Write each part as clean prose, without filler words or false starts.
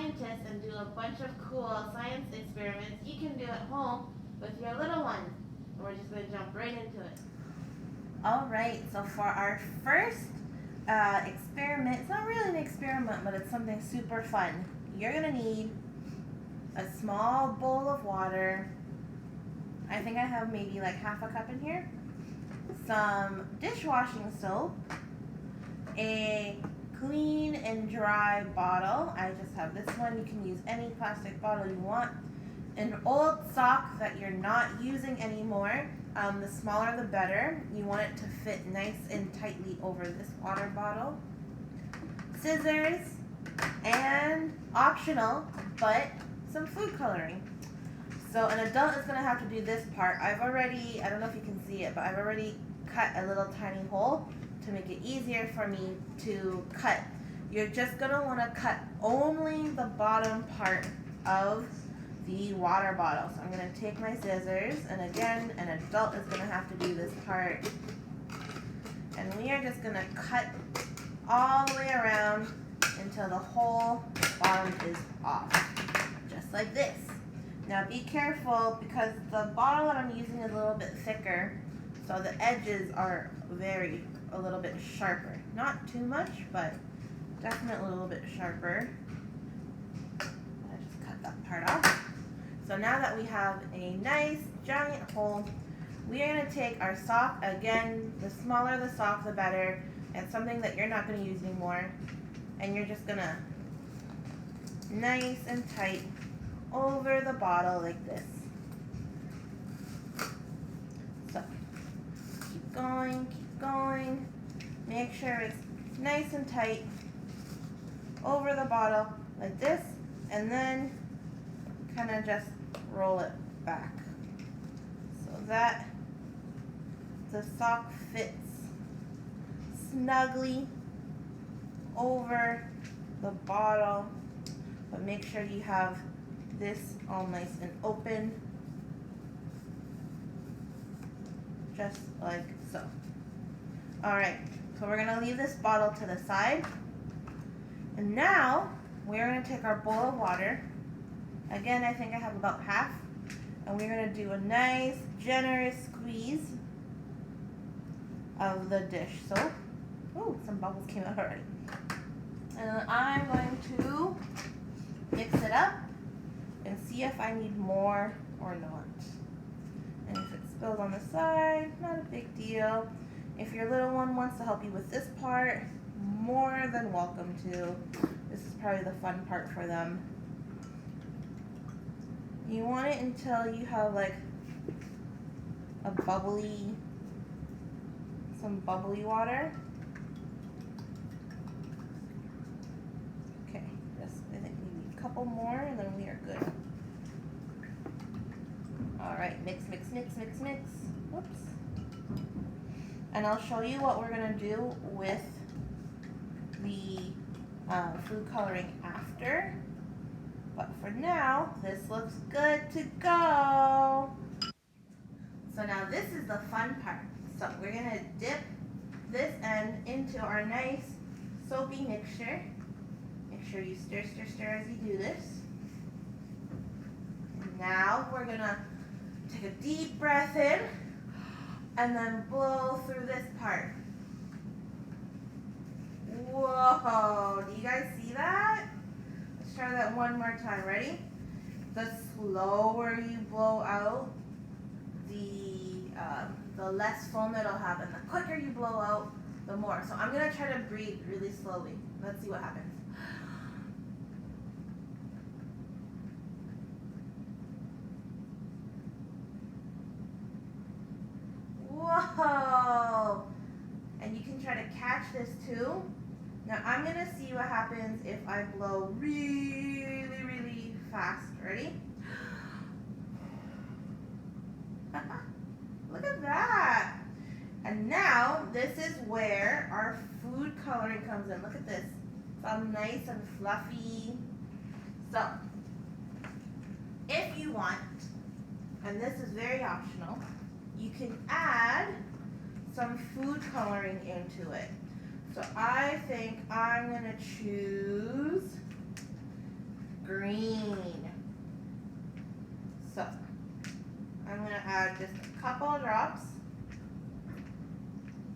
scientist and do a bunch of cool science experiments you can do at home with your little ones. And we're just going to jump right into it. Alright, so for our first experiment, it's not really an experiment, but it's something super fun. You're going to need a small bowl of water. I think I have maybe like half a cup in here. Some dishwashing soap. A clean and dry bottle. I just have this one. You can use any plastic bottle you want. An old sock that you're not using anymore. The smaller the better. You want it to fit nice and tightly over this water bottle. Scissors, and optional, but some food coloring. So an adult is going to have to do this part. I don't know if you can see it, but I've already cut a little tiny hole to make it easier for me to cut. You're just going to want to cut only the bottom part of the water bottle. So I'm going to take my scissors, and again, an adult is going to have to do this part. And we are just going to cut all the way around until the whole bottom is off. Just like this. Now be careful because the bottle that I'm using is a little bit thicker, so the edges are a little bit sharper. Not too much, but definitely a little bit sharper. I just cut that part off. So now that we have a nice giant hole, we are going to take our sock. Again, the smaller the sock, the better. And something that you're not going to use anymore. And you're just going to nice and tight over the bottle like this. So keep going, keep going. Make sure it's nice and tight over the bottle like this, and then kind of just roll it back so that the sock fits snugly over the bottle, but make sure you have this all nice and open, just like so. Alright, so we're going to leave this bottle to the side, and now we're going to take our bowl of water. Again, I think I have about half, and we're going to do a nice generous squeeze of the dish soap. Ooh, some bubbles came out already. And then I'm going to mix it up and see if I need more or not. And if it spills on the side, not a big deal. If your little one wants to help you with this part, more than welcome to. This is probably the fun part for them. You want it until you have like a some bubbly water. Okay, just I think maybe a couple more and then we are good. Alright, mix, mix, mix, mix, mix. Whoops. And I'll show you what we're going to do with the food coloring after. But for now, this looks good to go. So now this is the fun part. So we're going to dip this end into our nice soapy mixture. Make sure you stir, stir, stir as you do this. And now we're going to take a deep breath in and then blow through this part. Whoa, do you guys see that? Let's try that one more time. Ready? The slower you blow out, the less foam it'll have, and the quicker you blow out, the more. So I'm gonna try to breathe really slowly. Let's see what happens. Whoa! And you can try to catch this too. Now I'm going to see what happens if I blow really, really fast. Ready? Look at that! And now this is where our food coloring comes in. Look at this. It's all nice and fluffy. So, if you want, and this is very optional, you can add some food coloring into it. So I think I'm going to choose green. So I'm going to add just a couple of drops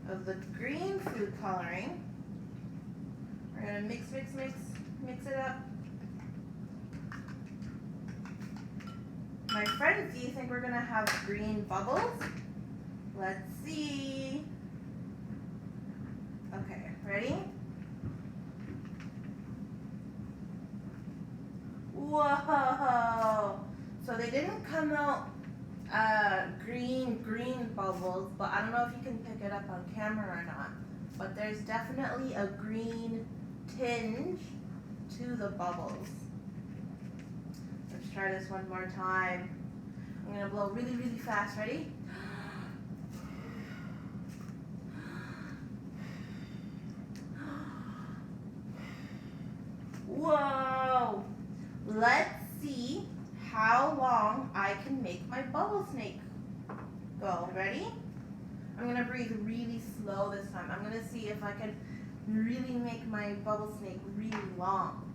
of the green food coloring. We're going to mix it up. My friends, do you think we're going to have green bubbles? Let's see. Okay, ready? Whoa! So they didn't come out green bubbles, but I don't know if you can pick it up on camera or not. But there's definitely a green tinge to the bubbles. Let's try this one more time. I'm gonna blow really fast. Ready? Whoa! Let's see how long I can make my bubble snake go. Ready? I'm gonna breathe really slow this time. I'm gonna see if I can really make my bubble snake really long.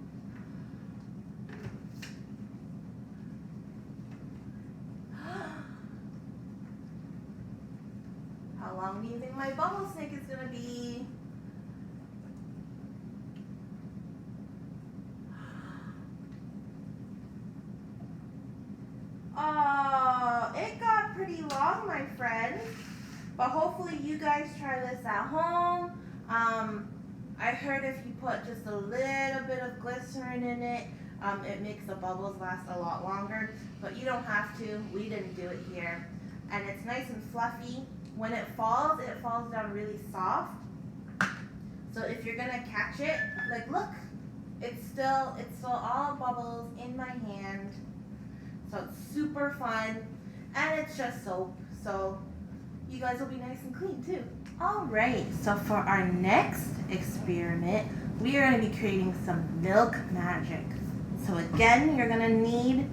How long do you think my bubble snake is gonna be? Oh, it got pretty long, my friends. But hopefully you guys try this at home. I heard if you put just a little bit of glycerin in it, it makes the bubbles last a lot longer. But you don't have to. We didn't do it here. And it's nice and fluffy. When it falls down really soft. So if you're gonna catch it, like look, it's still all bubbles in my hand. So it's super fun, and it's just soap, so you guys will be nice and clean too. Alright, so for our next experiment, we are going to be creating some milk magic. So again, you're going to need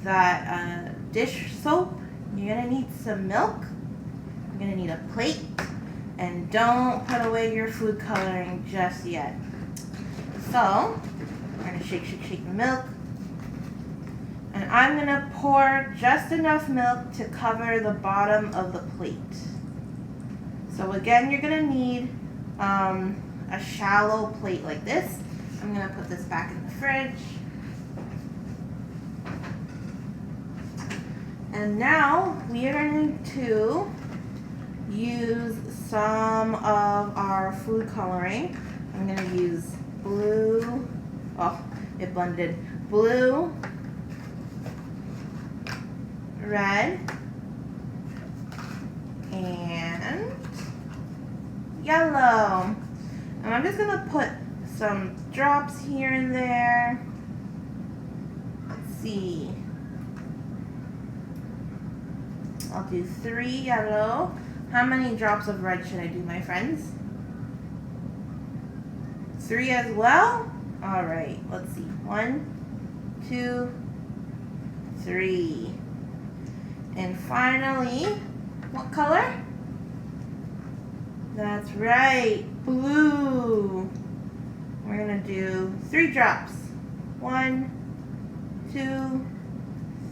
that dish soap, you're going to need some milk, you're going to need a plate, and don't put away your food coloring just yet. So, we're going to shake the milk. And I'm going to pour just enough milk to cover the bottom of the plate. So again, you're going to need a shallow plate like this. I'm going to put this back in the fridge. And now we are going to use some of our food coloring. I'm going to use blue. Oh, it blended. Blue. Red and yellow. And I'm just gonna put some drops here and there. Let's see. I'll do 3 yellow. How many drops of red should I do, my friends? 3 as well? Alright, let's see. 1, 2, 3. And finally, what color? That's right, blue. We're gonna do 3 drops. 1, 2,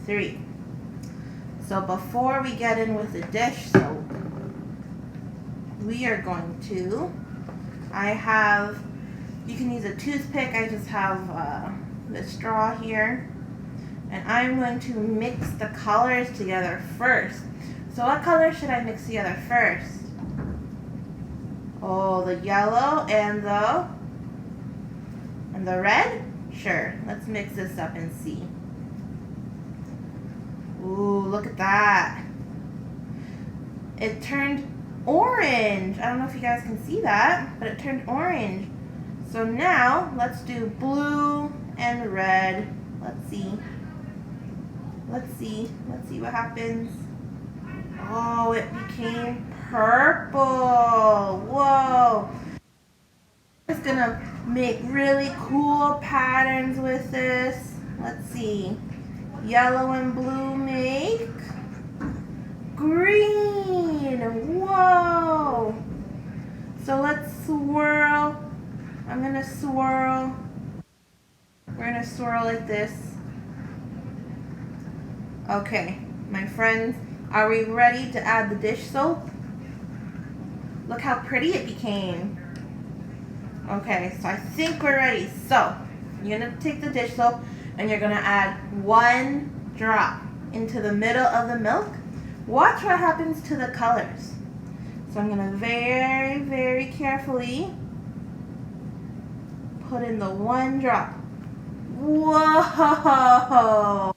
3. So before we get in with the dish soap, we are going to, you can use a toothpick, I just have the straw here. And I'm going to mix the colors together first. So what color should I mix together first? Oh, the yellow and the red? Sure, let's mix this up and see. Ooh, look at that. It turned orange. I don't know if you guys can see that, but it turned orange. So now, let's do blue and red. Let's see. Let's see what happens. Oh, it became purple. Whoa. I'm just gonna make really cool patterns with this. Let's see. Yellow and blue make green. Whoa. So let's swirl. I'm gonna swirl. We're gonna swirl like this. Okay, my friends, are we ready to add the dish soap? Look how pretty it became. Okay, so I think we're ready. So, you're gonna take the dish soap and you're gonna add 1 drop into the middle of the milk. Watch what happens to the colors. So I'm gonna very, very carefully put in the 1 drop. Whoa!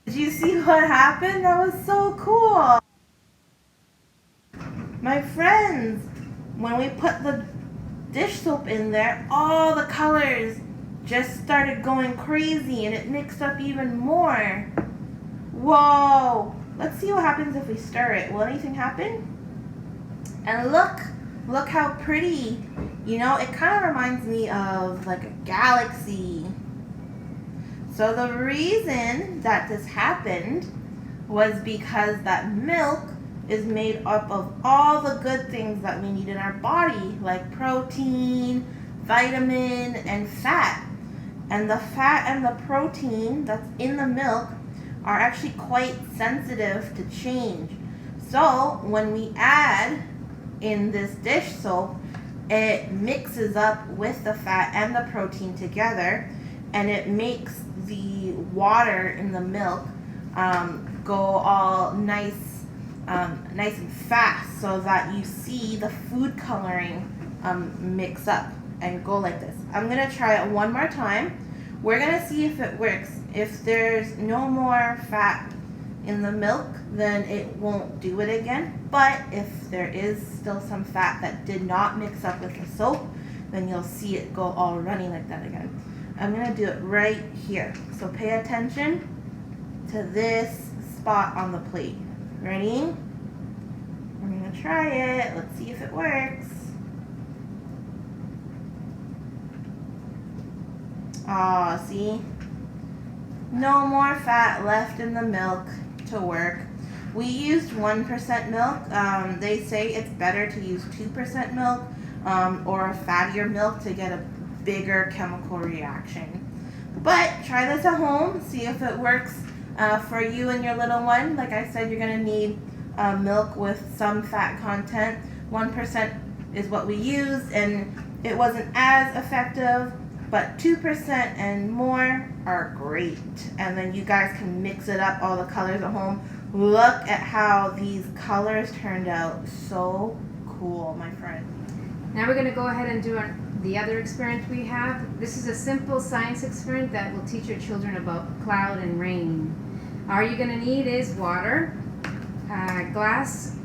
Did you see what happened? That was so cool. My friends, when we put the dish soap in there, all the colors just started going crazy and it mixed up even more. Whoa! Let's see what happens if we stir it. Will anything happen? And look how pretty. You know, it kind of reminds me of like a galaxy. So the reason that this happened was because that milk is made up of all the good things that we need in our body, like protein, vitamin, and fat. And the fat and the protein that's in the milk are actually quite sensitive to change. So when we add in this dish soap, it mixes up with the fat and the protein together, and it makes the water in the milk go all nice and fast, so that you see the food coloring mix up and go like this. I'm gonna try it one more time. We're gonna see if it works. If there's no more fat in the milk, then it won't do it again. But if there is still some fat that did not mix up with the soap, then you'll see it go all runny like that again. I'm gonna do it right here. So pay attention to this spot on the plate. Ready? We're gonna try it. Let's see if it works. Aw, see? No more fat left in the milk to work. We used 1% milk. They say it's better to use 2% milk or a fattier milk to get a bigger chemical reaction. But try this at home, see if it works for you and your little one. Like I said, you're gonna need milk with some fat content. 1% is what we used, and it wasn't as effective, but 2% and more are great. And then you guys can mix it up, all the colors at home. Look at how these colors turned out. So cool, my friend. Now we're going to go ahead and do the other experiment we have. This is a simple science experiment that will teach your children about cloud and rain. All you're going to need is water. Glass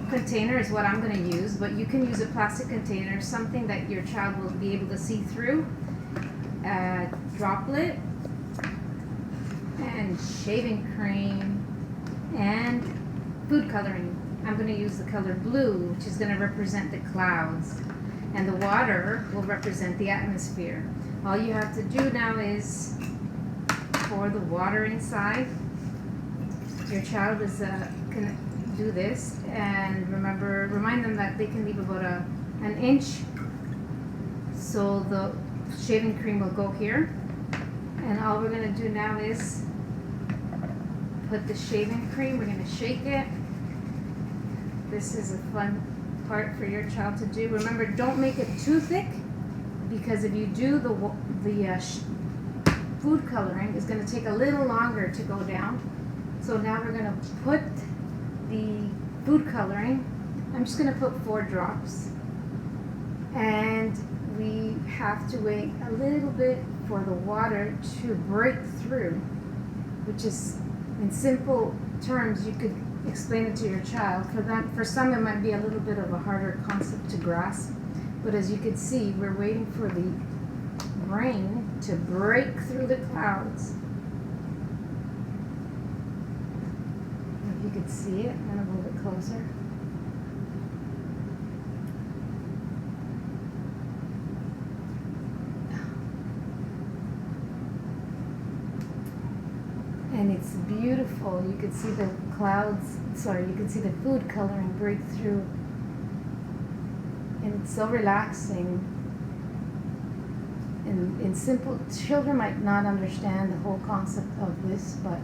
container is what I'm going to use, but you can use a plastic container, something that your child will be able to see through. Droplet and shaving cream and food coloring. I'm going to use the color blue, which is going to represent the clouds, and the water will represent the atmosphere. All you have to do now is pour the water inside. Your child can do this, and remind them that they can leave about an inch, so the shaving cream will go here. And all we're going to do now is put the shaving cream, we're going to shake it. This is a fun part for your child to do. Remember, don't make it too thick, because if you do, the food coloring is going to take a little longer to go down. So now we're going to put the food coloring. I'm just going to put 4 drops. And we have to wait a little bit for the water to break through, which is, in simple terms, you could explain it to your child. For some, it might be a little bit of a harder concept to grasp, but as you can see, we're waiting for the rain to break through the clouds. If you could see it, and a little bit closer. And it's beautiful. You can see the clouds, you can see the food coloring break through. And it's so relaxing. in simple, children might not understand the whole concept of this, but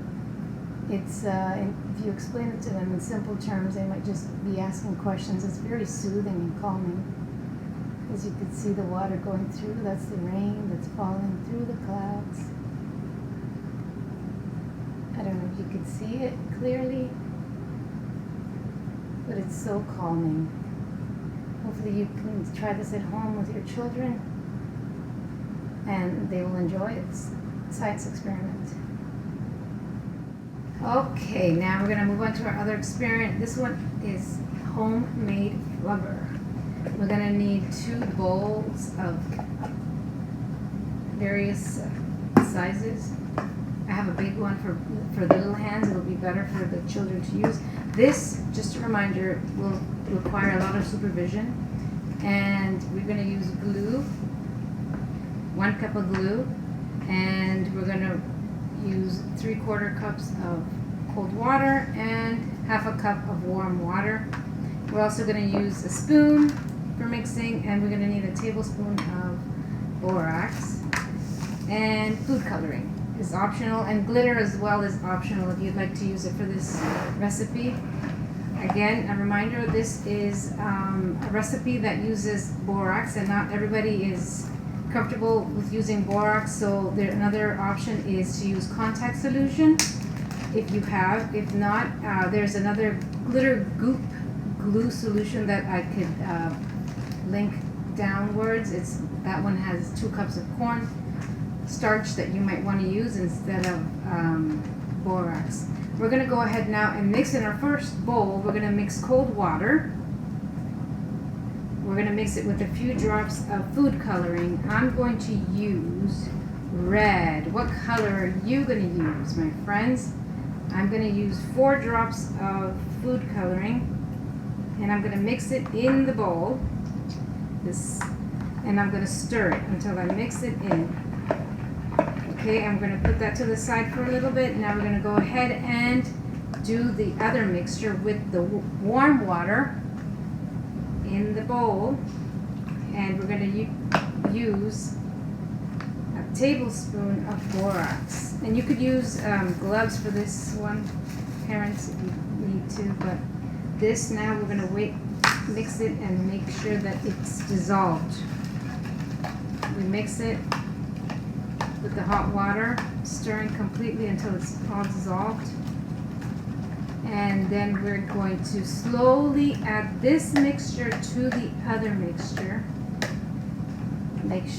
it's, if you explain it to them in simple terms, they might just be asking questions. It's very soothing and calming. As you can see the water going through, that's the rain that's falling through the clouds. I don't know if you can see it clearly, but it's so calming. Hopefully you can try this at home with your children and they will enjoy it. It's a science experiment. Okay, now we're going to move on to our other experiment. This one is homemade flubber. We're going to need 2 bowls of various sizes. I have a big one for the little hands. It'll be better for the children to use. This, just a reminder, will require a lot of supervision. And we're going to use glue, 1 cup of glue, and we're going to use 3/4 cups of cold water and 1/2 cup of warm water. We're also going to use a spoon for mixing, and we're going to need a tablespoon of borax, and food coloring is optional, and glitter as well is optional if you'd like to use it for this recipe. Again, a reminder, this is a recipe that uses borax, and not everybody is comfortable with using borax, so another option is to use contact solution if you have. If not, there's another glitter goop glue solution that I could link downwards. That one has 2 cups of corn starch that you might want to use instead of borax. We're going to go ahead now and mix in our first bowl. We're going to mix cold water. We're going to mix it with a few drops of food coloring. I'm going to use red. What color are you going to use, my friends? I'm going to use 4 drops of food coloring, and I'm going to mix it in the bowl. And I'm going to stir it until I mix it in. Okay, I'm going to put that to the side for a little bit. Now we're going to go ahead and do the other mixture with the warm water in the bowl, and we're going to use a tablespoon of borax. And you could use gloves for this one, parents, if you need to, but this, now we're going to mix it and make sure that it's dissolved. We mix it with the hot water, stirring completely until it's all dissolved. And then we're going to slowly add this mixture to the other mixture. Make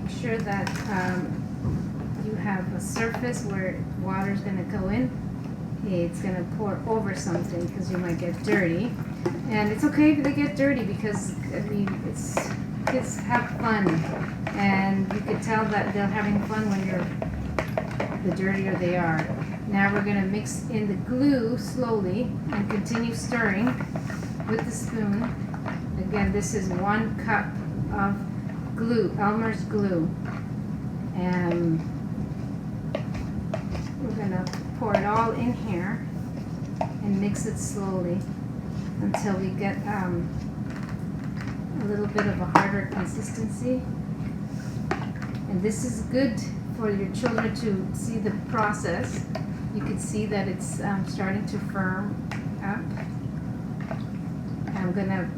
sure that you have a surface where water is going to go in. It's going to pour over something because you might get dirty. And it's okay if they get dirty because, I mean, kids have fun. And you can tell that they're having fun when the dirtier they are. Now we're going to mix in the glue slowly and continue stirring with the spoon. Again, this is 1 cup of glue, Elmer's glue. And we're going to pour it all in here and mix it slowly until we get a little bit of a harder consistency. And this is good for your children to see the process. You can see that it's starting to firm up. I'm going to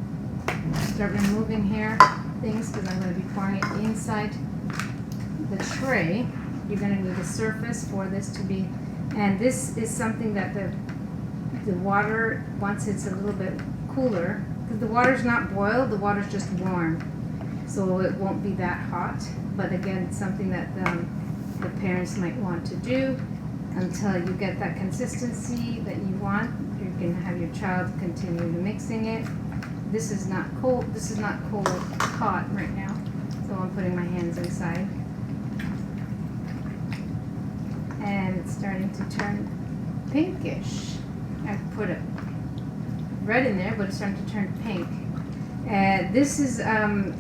start removing here things because I'm going to be pouring it inside the tray. You're going to need a surface for this to be, and this is something that the water, once it's a little bit cooler, because the water's not boiled, the water's just warm, so it won't be that hot. But again, it's something that the parents might want to do until you get that consistency that you want. You can have your child continue mixing it. This is not cold. This is not cold, hot right now. So I'm putting my hands inside. And it's starting to turn pinkish. I put a red in there, but it's starting to turn pink. This is,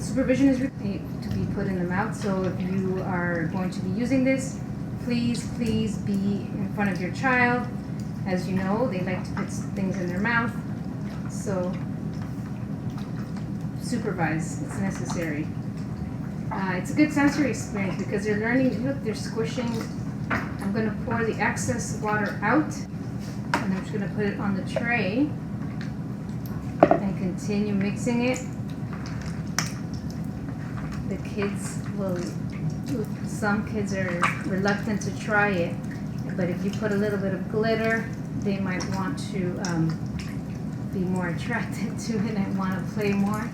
supervision is to be put in the mouth. So if you are going to be using this, please be in front of your child. As you know, they like to put things in their mouth. So supervise, it's necessary. It's a good sensory experience because they're learning, look, they're squishing. I'm going to pour the excess water out, and I'm just going to put it on the tray and continue mixing it. The kids will, some kids are reluctant to try it, but if you put a little bit of glitter, they might want to be more attracted to it and want to play more.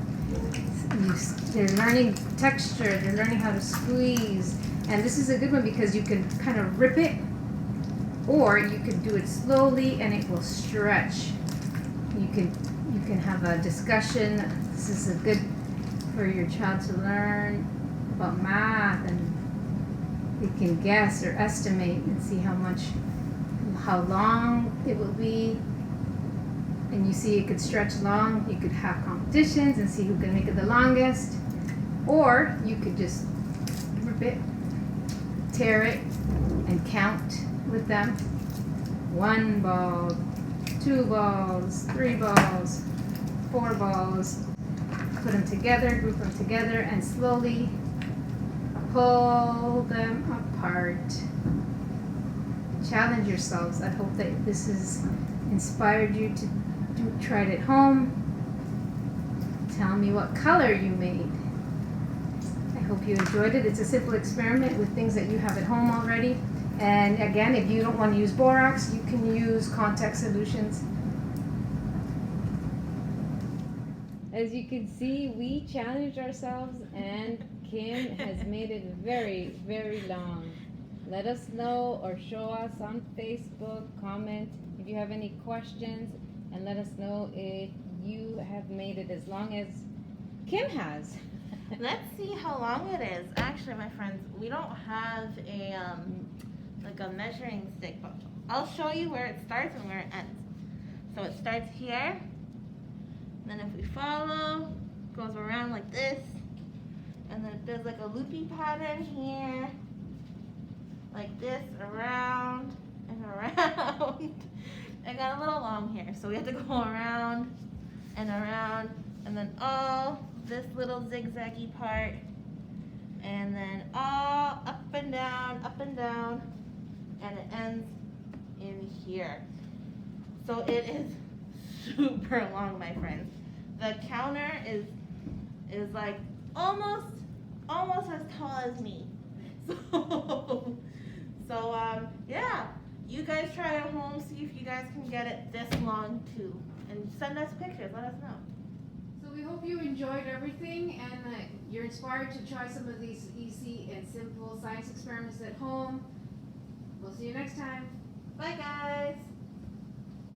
They're learning texture, they're learning how to squeeze, and this is a good one because you can kind of rip it, or you can do it slowly and it will stretch. You can have a discussion. This is a good for your child to learn about math, and they can guess or estimate and see how long it will be. And you see it could stretch long. You could have competitions and see who can make it the longest. Or you could just rip it, tear it, and count with them. 1 ball, 2 balls, 3 balls, 4 balls. Put them together, group them together, and slowly pull them apart. Challenge yourselves. I hope that this has inspired you to try it at home. Tell me what color you made. I hope you enjoyed it. It's a simple experiment with things that you have at home already. And again, if you don't want to use borax, you can use contact solutions. As you can see, we challenged ourselves, and Kim has made it very, very long. Let us know or show us on Facebook, comment if you have any questions, and let us know if you have made it as long as Kim has. Let's see how long it is. Actually, my friends, we don't have a like a measuring stick, but I'll show you where it starts and where it ends. So it starts here, then if we follow, it goes around like this, and then it does like a loopy pattern here, like this, around and around. It got a little long here, so we have to go around, and then all this little zigzaggy part, and then all up and down, and it ends in here. So it is super long, my friends. The counter is like almost as tall as me. So yeah, you guys try it at home, see if you guys can get it this long too, and send us pictures, let us know. So we hope you enjoyed everything, and you're inspired to try some of these easy and simple science experiments at home. We'll see you next time. Bye guys.